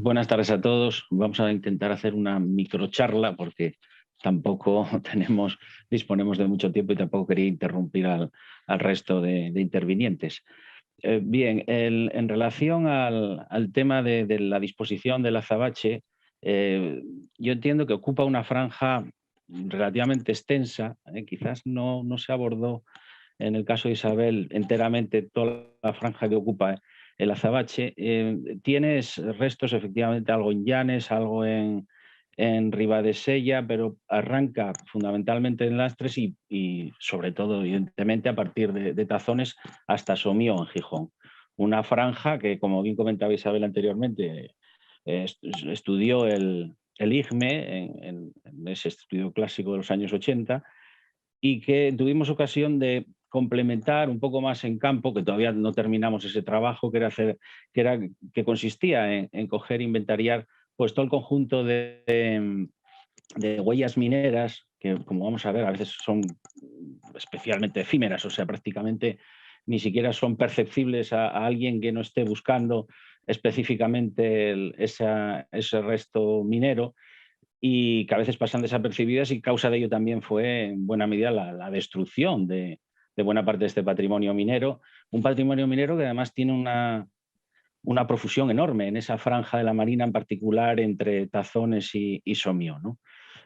Buenas tardes a todos. Vamos a intentar hacer una microcharla porque tampoco disponemos de mucho tiempo y tampoco quería interrumpir al resto de intervinientes. Bien, en relación al tema de la disposición del azabache, yo entiendo que ocupa una franja relativamente extensa. Quizás no se abordó en el caso de Isabel enteramente toda la franja que ocupa el azabache. Tienes restos efectivamente algo en Llanes, algo en Ribadesella, pero arranca fundamentalmente en Lastres y sobre todo, evidentemente, a partir de Tazones hasta Somío, en Gijón. Una franja que, como bien comentaba Isabel anteriormente, estudió el IGME en ese estudio clásico de los años 80 y que tuvimos ocasión de complementar un poco más en campo, que todavía no terminamos ese trabajo, que consistía en coger e inventariar pues todo el conjunto de huellas mineras, que como vamos a ver, a veces son especialmente efímeras, o sea, prácticamente ni siquiera son perceptibles a alguien que no esté buscando específicamente ese resto minero, y que a veces pasan desapercibidas, y causa de ello también fue en buena medida la destrucción de buena parte de este patrimonio minero. Un patrimonio minero que además tiene una profusión enorme en esa franja de la Marina, en particular entre Tazones y Somío, ¿no?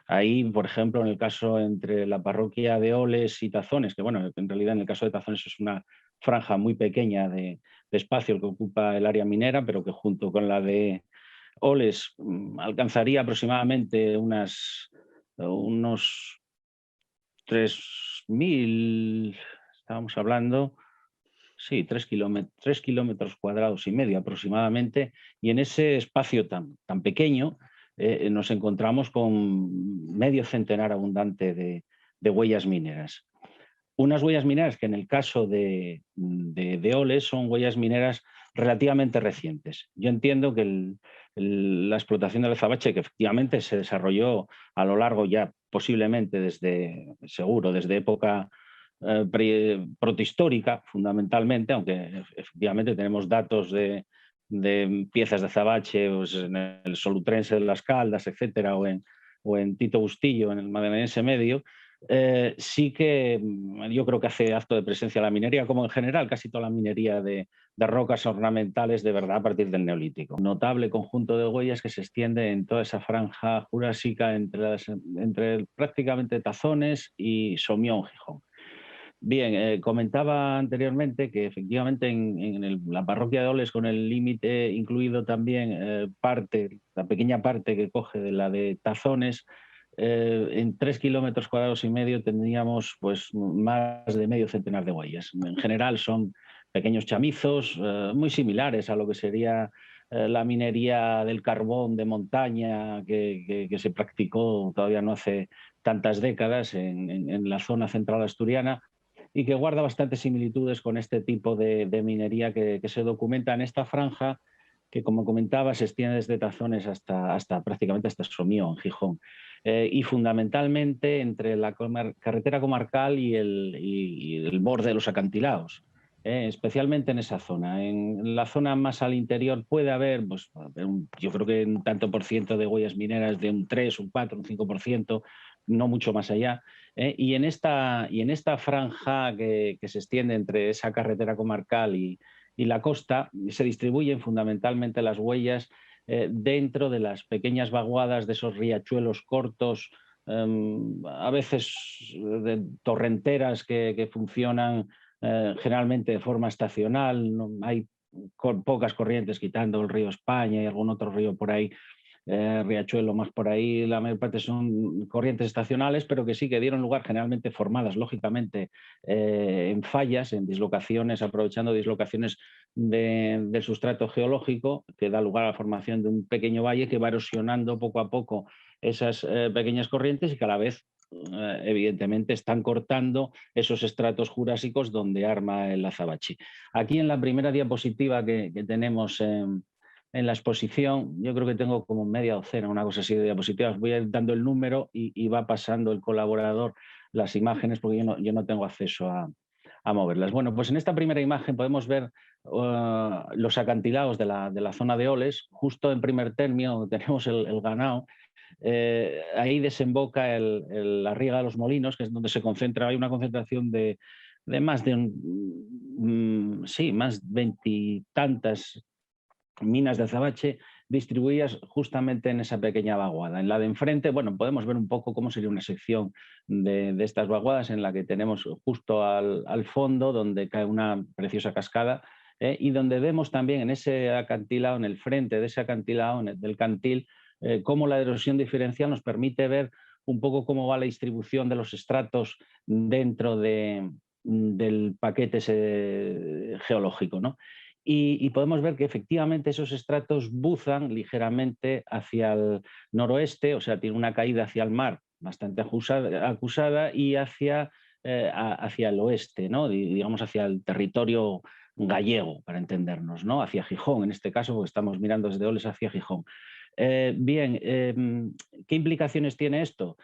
Ahí, por ejemplo, en el caso entre la parroquia de Oles y Tazones, que bueno, en realidad en el caso de Tazones es una franja muy pequeña de espacio el que ocupa el área minera, pero que junto con la de Oles alcanzaría aproximadamente unos 3.000, estábamos hablando, sí, 3,5 kilómetros cuadrados aproximadamente, y en ese espacio tan pequeño nos encontramos con medio centenar abundante de huellas mineras. Unas huellas mineras que en el caso de Oles son huellas mineras relativamente recientes. Yo entiendo que la explotación del azabache, que efectivamente se desarrolló a lo largo ya posiblemente desde época protohistórica, fundamentalmente, aunque efectivamente tenemos datos de piezas de azabache pues, en el Solutrense de las Caldas, etcétera, o en Tito Bustillo, en el Magdaleniense Medio. Sí que yo creo que hace acto de presencia la minería, como en general casi toda la minería de rocas ornamentales, de verdad, a partir del Neolítico. Notable conjunto de huellas que se extiende en toda esa franja jurásica entre prácticamente Tazones y Somío, Gijón. Bien, comentaba anteriormente que efectivamente la parroquia de Oles, con el límite incluido también la pequeña parte que coge de la de Tazones, en 3,5 kilómetros tendríamos pues más de medio centenar de huellas. En general son pequeños chamizos muy similares a lo que sería la minería del carbón de montaña que se practicó todavía no hace tantas décadas en la zona central asturiana, y que guarda bastantes similitudes con este tipo de minería que se documenta en esta franja, que, como comentaba, se extiende desde Tazones prácticamente hasta Somío, en Gijón. Y fundamentalmente entre la carretera comarcal y el borde de los acantilados, especialmente en esa zona. En la zona más al interior puede haber, pues, yo creo que un tanto por ciento de huellas mineras, de un 3, un 4, un 5%, no mucho más allá. Y en esta franja que se extiende entre esa carretera comarcal y la costa, se distribuyen fundamentalmente las huellas dentro de las pequeñas vaguadas de esos riachuelos cortos, a veces de torrenteras que funcionan generalmente de forma estacional. No, hay pocas corrientes, quitando el río España y algún otro río por ahí, riachuelo más por ahí. La mayor parte son corrientes estacionales, pero que sí que dieron lugar, generalmente formadas, lógicamente, en fallas, en dislocaciones, aprovechando dislocaciones del sustrato geológico, que da lugar a la formación de un pequeño valle que va erosionando poco a poco esas pequeñas corrientes, y que a la vez evidentemente están cortando esos estratos jurásicos donde arma el azabache. Aquí en la primera diapositiva que tenemos en la exposición, yo creo que tengo como media docena, una cosa así, de diapositivas. Voy a ir dando el número y va pasando el colaborador las imágenes, porque yo no tengo acceso a moverlas. Bueno, pues en esta primera imagen podemos ver los acantilados de la zona de Oles, justo en primer término, donde tenemos el ganado. Ahí desemboca la Riega de los Molinos, que es donde se concentra, hay una concentración de más de sí, más veintitantas minas de azabache distribuidas justamente en esa pequeña vaguada. En la de enfrente, bueno, podemos ver un poco cómo sería una sección de estas vaguadas en la que tenemos justo al fondo, donde cae una preciosa cascada, y donde vemos también en ese acantilado, en el frente de ese acantilado, del cantil, cómo la erosión diferencial nos permite ver un poco cómo va la distribución de los estratos dentro del paquete geológico, ¿no? Y podemos ver que efectivamente esos estratos buzan ligeramente hacia el noroeste, o sea, tiene una caída hacia el mar bastante acusada y hacia el oeste, ¿no? Digamos hacia el territorio gallego, para entendernos, ¿no? Hacia Gijón, en este caso, porque estamos mirando desde Oles hacia Gijón. Bien, ¿qué implicaciones tiene esto?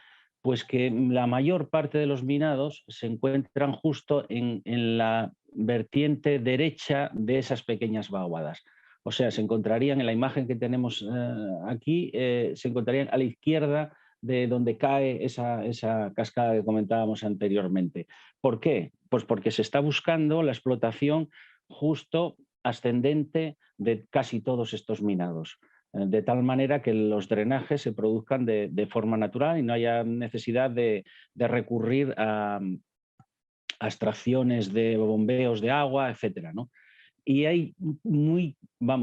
Pues que la mayor parte de los minados se encuentran justo en la vertiente derecha de esas pequeñas vaguadas. O sea, se encontrarían en la imagen que tenemos aquí, se encontrarían a la izquierda de donde cae esa cascada que comentábamos anteriormente. ¿Por qué? Pues porque se está buscando la explotación justo ascendente de casi todos estos minados, de tal manera que los drenajes se produzcan de forma natural y no haya necesidad de recurrir a extracciones de bombeos de agua, etcétera, ¿no? Y hay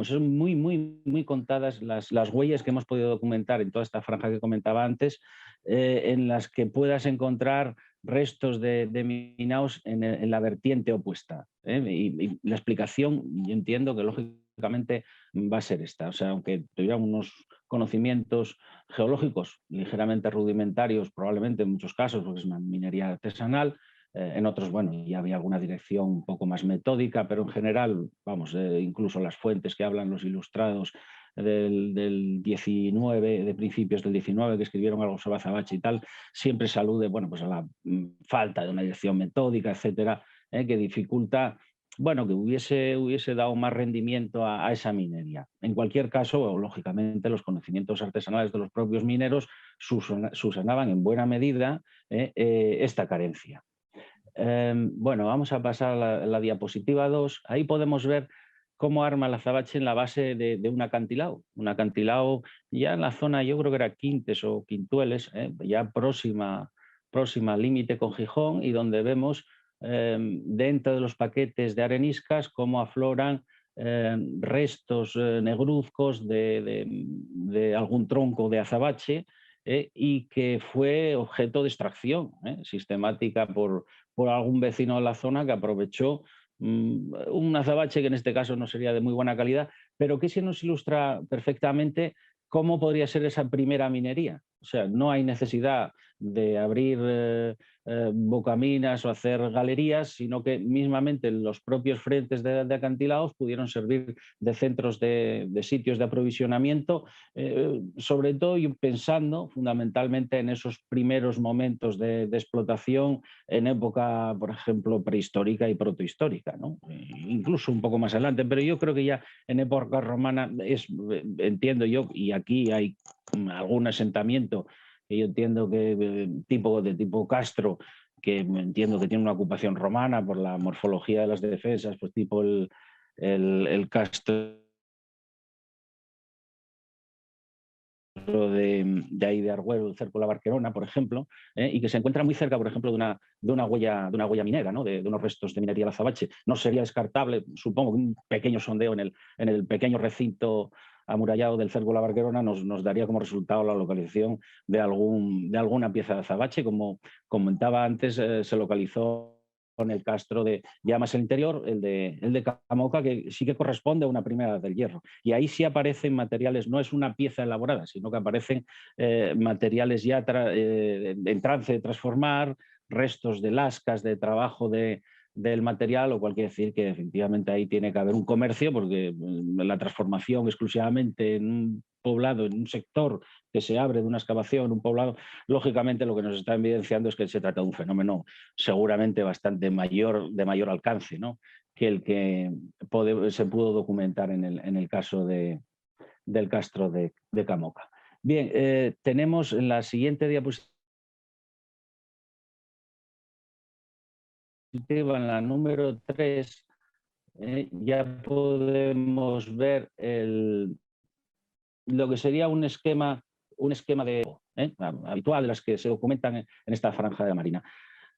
son muy contadas las huellas que hemos podido documentar en toda esta franja que comentaba antes, en las que puedas encontrar restos de minaos en la vertiente opuesta. Y la explicación, yo entiendo que lógicamente va a ser esta. O sea, aunque tuviera unos conocimientos geológicos ligeramente rudimentarios, probablemente en muchos casos, porque es una minería artesanal, en otros, bueno, ya había alguna dirección un poco más metódica, pero en general, vamos, incluso las fuentes que hablan los ilustrados del 19, de principios del 19, que escribieron algo sobre azabache y tal, siempre se alude, bueno, pues a la falta de una dirección metódica, etcétera, que dificulta, bueno, que hubiese dado más rendimiento a esa minería. En cualquier caso, lógicamente, los conocimientos artesanales de los propios mineros subsanaban en buena medida esta carencia. Bueno, vamos a pasar a la diapositiva 2. Ahí podemos ver cómo arma el azabache en la base de un acantilado. Un acantilado ya en la zona, yo creo que era Quintes o Quintueles, ya próxima al límite con Gijón, y donde vemos dentro de los paquetes de areniscas cómo afloran restos negruzcos de algún tronco de azabache, y que fue objeto de extracción sistemática por algún vecino de la zona que aprovechó un azabache que en este caso no sería de muy buena calidad, pero que sí nos ilustra perfectamente cómo podría ser esa primera minería. O sea, no hay necesidad de abrir bocaminas o hacer galerías, sino que mismamente los propios frentes de acantilados pudieron servir de centros de sitios de aprovisionamiento, sobre todo pensando fundamentalmente en esos primeros momentos de explotación en época, por ejemplo, prehistórica y protohistórica, ¿no? Incluso un poco más adelante, pero yo creo que ya en época romana entiendo yo, y aquí hay algún asentamiento que yo entiendo que de tipo Castro, que entiendo que tiene una ocupación romana por la morfología de las defensas, pues tipo el Castro de ahí de Arguero, el cerco de la Barquerona, por ejemplo, y que se encuentra muy cerca, por ejemplo, de una huella minera, ¿no? de unos restos de minería del azabache. No sería descartable, supongo que un pequeño sondeo en el pequeño recinto amurallado del cerco de la Barquerona nos daría como resultado la localización de alguna pieza de azabache. Como comentaba antes, se localizó en el castro de ya más el interior, el de Camoca, que sí que corresponde a una primera edad del hierro. Y ahí sí aparecen materiales, no es una pieza elaborada, sino que aparecen materiales ya en trance de transformar, restos de lascas, de trabajo de del material, lo cual quiere decir que efectivamente ahí tiene que haber un comercio, porque la transformación exclusivamente en un poblado, en un sector que se abre de una excavación, un poblado, lógicamente lo que nos está evidenciando es que se trata de un fenómeno seguramente bastante mayor, de mayor alcance, ¿no?, que el que se pudo documentar en el caso del castro de Camoca. Bien, tenemos en la siguiente diapositiva, en la número 3, ya podemos ver lo que sería un esquema habitual de las que se documentan en esta franja de la Marina.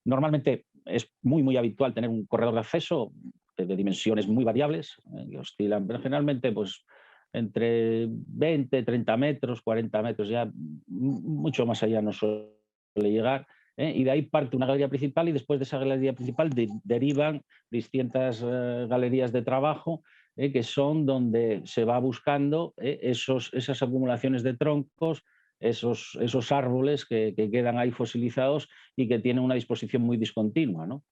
Normalmente es muy habitual tener un corredor de acceso de dimensiones muy variables, que oscilan, pero generalmente pues, entre 20, 30 metros, 40 metros, ya mucho más allá no suele llegar. Y de ahí parte una galería principal y después de esa galería principal derivan distintas galerías de trabajo, que son donde se va buscando esas acumulaciones de troncos, esos árboles que quedan ahí fosilizados y que tienen una disposición muy discontinua, ¿no?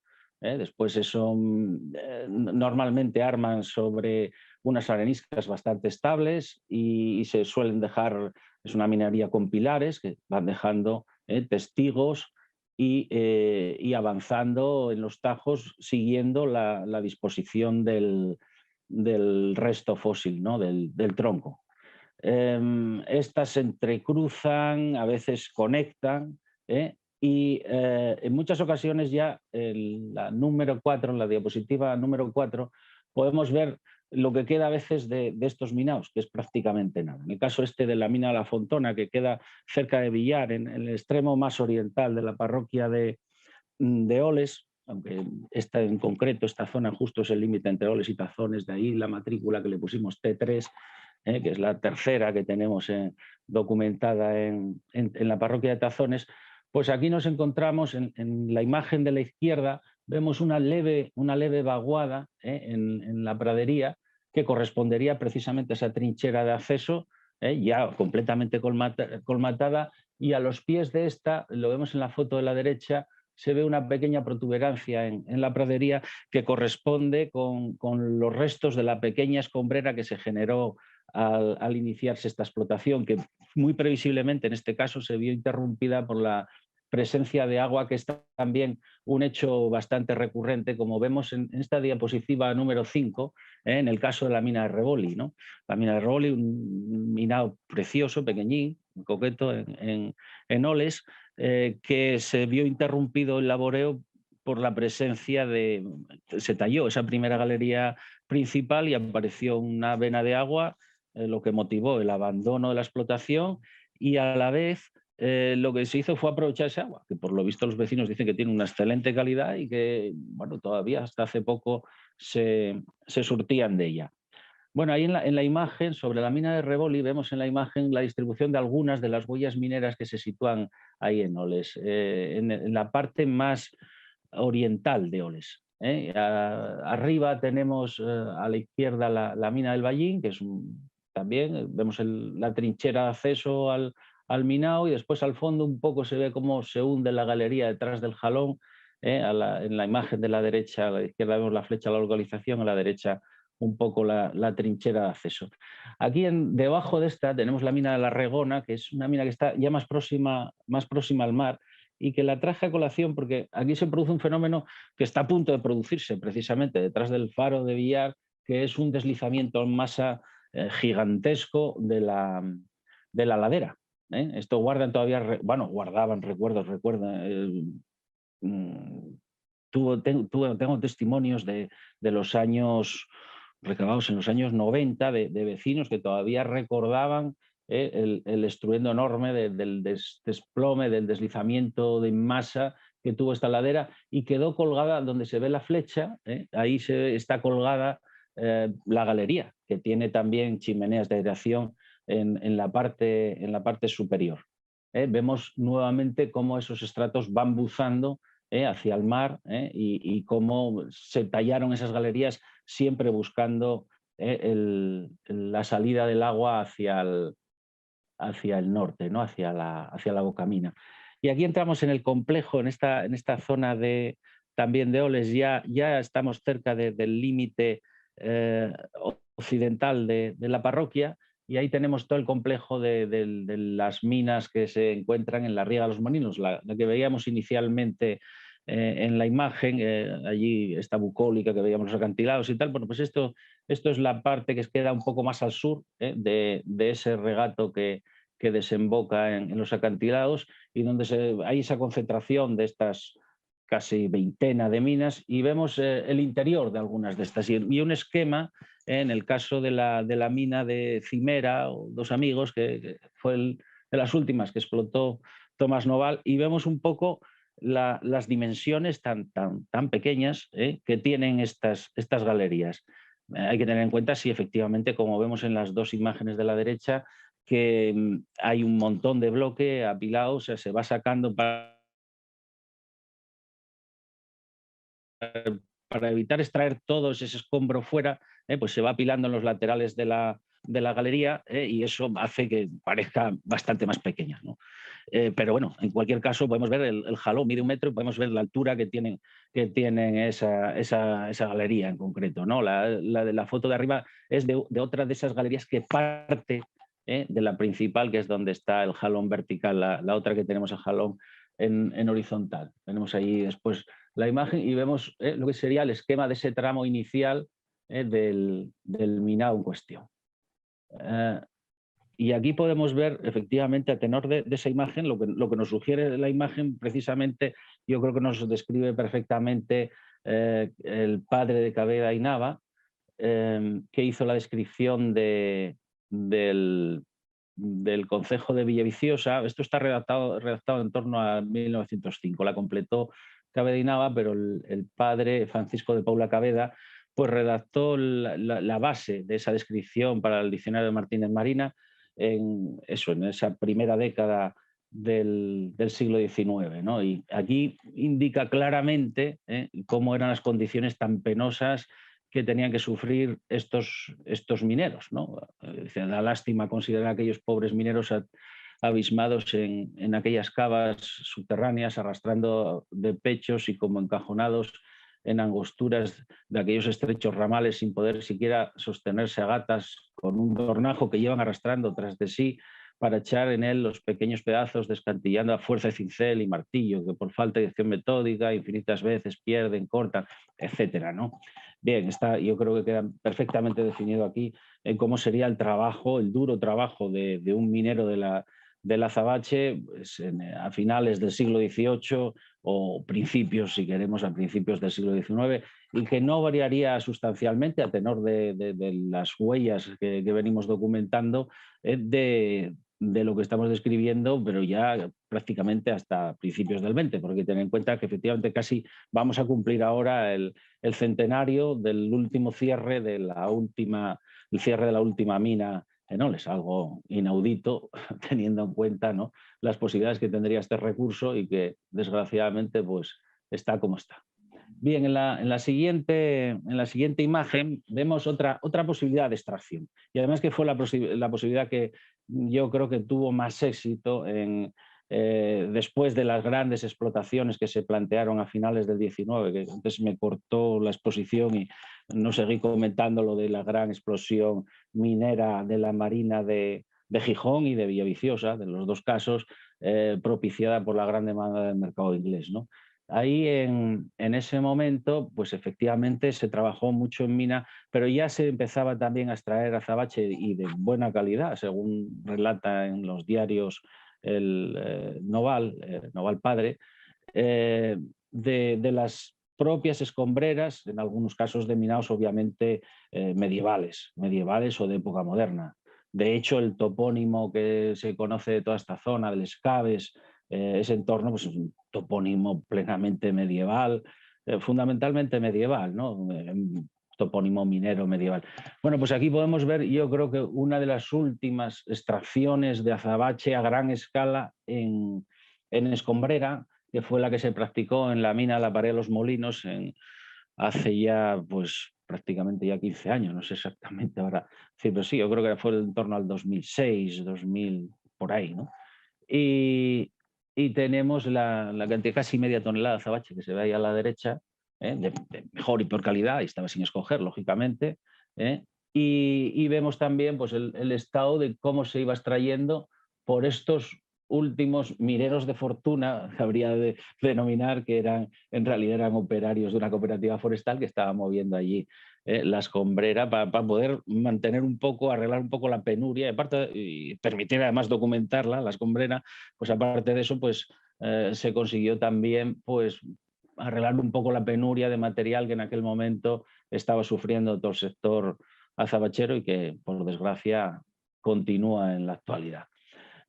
Después eso normalmente arman sobre unas areniscas bastante estables y se suelen dejar, es una minería con pilares que van dejando testigos y avanzando en los tajos siguiendo la disposición del resto fósil, ¿no?, del tronco. Estas se entrecruzan, a veces conectan, y en muchas ocasiones ya en la número 4, en la diapositiva número 4, podemos ver lo que queda a veces de estos minados, que es prácticamente nada. En el caso este de la mina de la Fontona, que queda cerca de Villar, en el extremo más oriental de la parroquia de Oles, aunque esta en concreto, esta zona justo es el límite entre Oles y Tazones, de ahí la matrícula que le pusimos T3, que es la tercera que tenemos documentada en la parroquia de Tazones. Pues aquí nos encontramos en la imagen de la izquierda, vemos una leve vaguada en la pradería que correspondería precisamente a esa trinchera de acceso, ya completamente colmatada, y a los pies de esta, lo vemos en la foto de la derecha, se ve una pequeña protuberancia en la pradería que corresponde con los restos de la pequeña escombrera que se generó al iniciarse esta explotación, que muy previsiblemente en este caso se vio interrumpida por la presencia de agua, que es también un hecho bastante recurrente, como vemos en esta diapositiva número 5, en el caso de la mina de Reboli, ¿no? La mina de Reboli, un minado precioso, pequeñín, coqueto, en Oles, que se vio interrumpido el laboreo por la presencia se talló esa primera galería principal y apareció una vena de agua, lo que motivó el abandono de la explotación, y a la vez lo que se hizo fue aprovechar ese agua, que por lo visto los vecinos dicen que tiene una excelente calidad y que, bueno, todavía hasta hace poco se surtían de ella. Bueno, ahí en la imagen, sobre la mina de Reboli, vemos en la imagen la distribución de algunas de las huellas mineras que se sitúan ahí en Oles, en la parte más oriental de Oles. Arriba tenemos a la izquierda la mina del Ballín, que es también vemos la trinchera de acceso al minado, y después al fondo un poco se ve cómo se hunde la galería detrás del jalón. En la imagen de la derecha, a la izquierda vemos la flecha de la localización, a la derecha un poco la trinchera de acceso. Aquí debajo de esta tenemos la mina de la Regona, que es una mina que está ya más próxima al mar, y que la traje a colación porque aquí se produce un fenómeno que está a punto de producirse precisamente detrás del faro de Villar, que es un deslizamiento en masa gigantesco de la ladera. Esto guardan todavía, guardaban recuerdos, tengo testimonios de los años recabados en los años 90 de vecinos que todavía recordaban el estruendo enorme del desplome, del deslizamiento de masa que tuvo esta ladera, y quedó colgada donde se ve la flecha, ahí está colgada la galería, que tiene también chimeneas de aireación en la parte superior. Vemos nuevamente cómo esos estratos van buzando hacia el mar, y cómo se tallaron esas galerías siempre buscando la salida del agua hacia el norte, ¿no?, hacia la bocamina. Y aquí entramos en el complejo, en esta zona de también de Oles, ya estamos cerca del límite occidental de la parroquia, y ahí tenemos todo el complejo de las minas que se encuentran en la Riega de los Molinos, la que veíamos inicialmente en la imagen, allí esta bucólica que veíamos los acantilados y tal. Bueno, pues esto es la parte que queda un poco más al sur de ese regato que desemboca en los acantilados, y donde hay esa concentración de estas casi veintena de minas, y vemos el interior de algunas de estas, y un esquema en el caso de la mina de Cimera o Dos Amigos, que fue de las últimas que explotó Tomás Noval, y vemos un poco las dimensiones tan pequeñas que tienen estas galerías. Hay que tener en cuenta, si efectivamente, como vemos en las dos imágenes de la derecha, que hay un montón de bloque apilado, o sea, se va sacando para evitar extraer todo ese escombro fuera, pues se va apilando en los laterales de la galería, y eso hace que parezca bastante más pequeña, ¿no? Pero bueno, en cualquier caso podemos ver el jalón, mide 1 metro, y podemos ver la altura que tienen esa galería en concreto, ¿no? La foto de arriba es de otra de esas galerías que parte de la principal, que es donde está el jalón vertical, la otra que tenemos el jalón en horizontal. Tenemos ahí después la imagen y vemos lo que sería el esquema de ese tramo inicial del minado en cuestión. Y aquí podemos ver, efectivamente, a tenor de esa imagen, lo que nos sugiere la imagen, precisamente, yo creo que nos describe perfectamente el padre de Caveda y Nava, que hizo la descripción del concejo de Villaviciosa. Esto está redactado en torno a 1905, la completó Caveda y Nava, pero el padre Francisco de Paula Caveda pues redactó la base de esa descripción para el diccionario de Martínez Marina en esa primera década del siglo XIX, ¿no? Y aquí indica claramente cómo eran las condiciones tan penosas que tenían que sufrir estos mineros, ¿no? Da lástima considerar a aquellos pobres mineros abismados en aquellas cavas subterráneas, arrastrando de pechos y como encajonados en angosturas de aquellos estrechos ramales, sin poder siquiera sostenerse a gatas, con un tornajo que llevan arrastrando tras de sí para echar en él los pequeños pedazos, descantillando a fuerza de cincel y martillo, que por falta de acción metódica infinitas veces pierden, cortan, etcétera, ¿no? Bien, yo creo que queda perfectamente definido aquí en cómo sería el trabajo, el duro trabajo de un minero de la Azabache, pues, a finales del siglo XVIII o principios, si queremos, a principios del siglo XIX, y que no variaría sustancialmente a tenor de las huellas que venimos documentando de lo que estamos describiendo, pero ya prácticamente hasta principios del 20, porque tener en cuenta que efectivamente casi vamos a cumplir ahora el centenario del último cierre el cierre de la última mina en Oles, algo inaudito teniendo en cuenta, ¿no?, las posibilidades que tendría este recurso, y que desgraciadamente pues está como está. Bien, en la siguiente imagen vemos otra posibilidad de extracción, y además que fue la posibilidad que yo creo que tuvo más éxito después de las grandes explotaciones que se plantearon a finales del XIX, que antes me cortó la exposición y no seguí comentando lo de la gran explosión minera de la Marina de Gijón y de Villaviciosa, de los dos casos, propiciada por la gran demanda del mercado inglés, ¿no? Ahí en ese momento, pues efectivamente se trabajó mucho en mina, pero ya se empezaba también a extraer azabache, y de buena calidad, según relata en los diarios el Noval padre, de las propias escombreras, en algunos casos de minados obviamente medievales o de época moderna. De hecho, el topónimo que se conoce de toda esta zona, del Escaves, ese entorno, pues es un topónimo plenamente medieval, fundamentalmente medieval, ¿no? Topónimo minero medieval. Bueno, pues aquí podemos ver, yo creo que una de las últimas extracciones de azabache a gran escala en escombrera, que fue la que se practicó en la mina de la Pared de los Molinos hace ya, pues prácticamente ya 15 años, no sé exactamente ahora. Sí, pero sí, yo creo que fue en torno al 2006, 2000, por ahí, ¿no? Y tenemos la cantidad, casi media tonelada de azabache que se ve ahí a la derecha, de mejor y peor calidad, y estaba sin escoger, lógicamente. ¿eh? Y vemos también pues, el estado de cómo se iba extrayendo por estos últimos mineros de fortuna, que habría de denominar, que en realidad eran operarios de una cooperativa forestal que estaba moviendo allí la escombrera para poder mantener un poco, arreglar un poco la penuria, y permitir además documentarla, la escombrera, pues aparte de eso, pues se consiguió también pues arreglar un poco la penuria de material que en aquel momento estaba sufriendo todo el sector azabachero y que, por desgracia, continúa en la actualidad.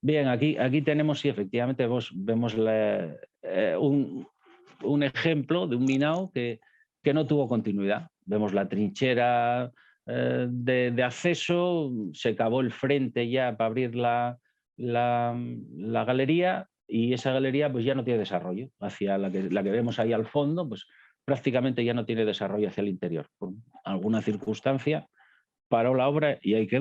Bien, aquí tenemos, sí, efectivamente, vemos un ejemplo de un minado que no tuvo continuidad. Vemos la trinchera de acceso, se cavó el frente ya para abrir la galería, y esa galería pues ya no tiene desarrollo. Hacia la que vemos ahí al fondo, pues prácticamente ya no tiene desarrollo hacia el interior. Por alguna circunstancia paró la obra y ahí quedó.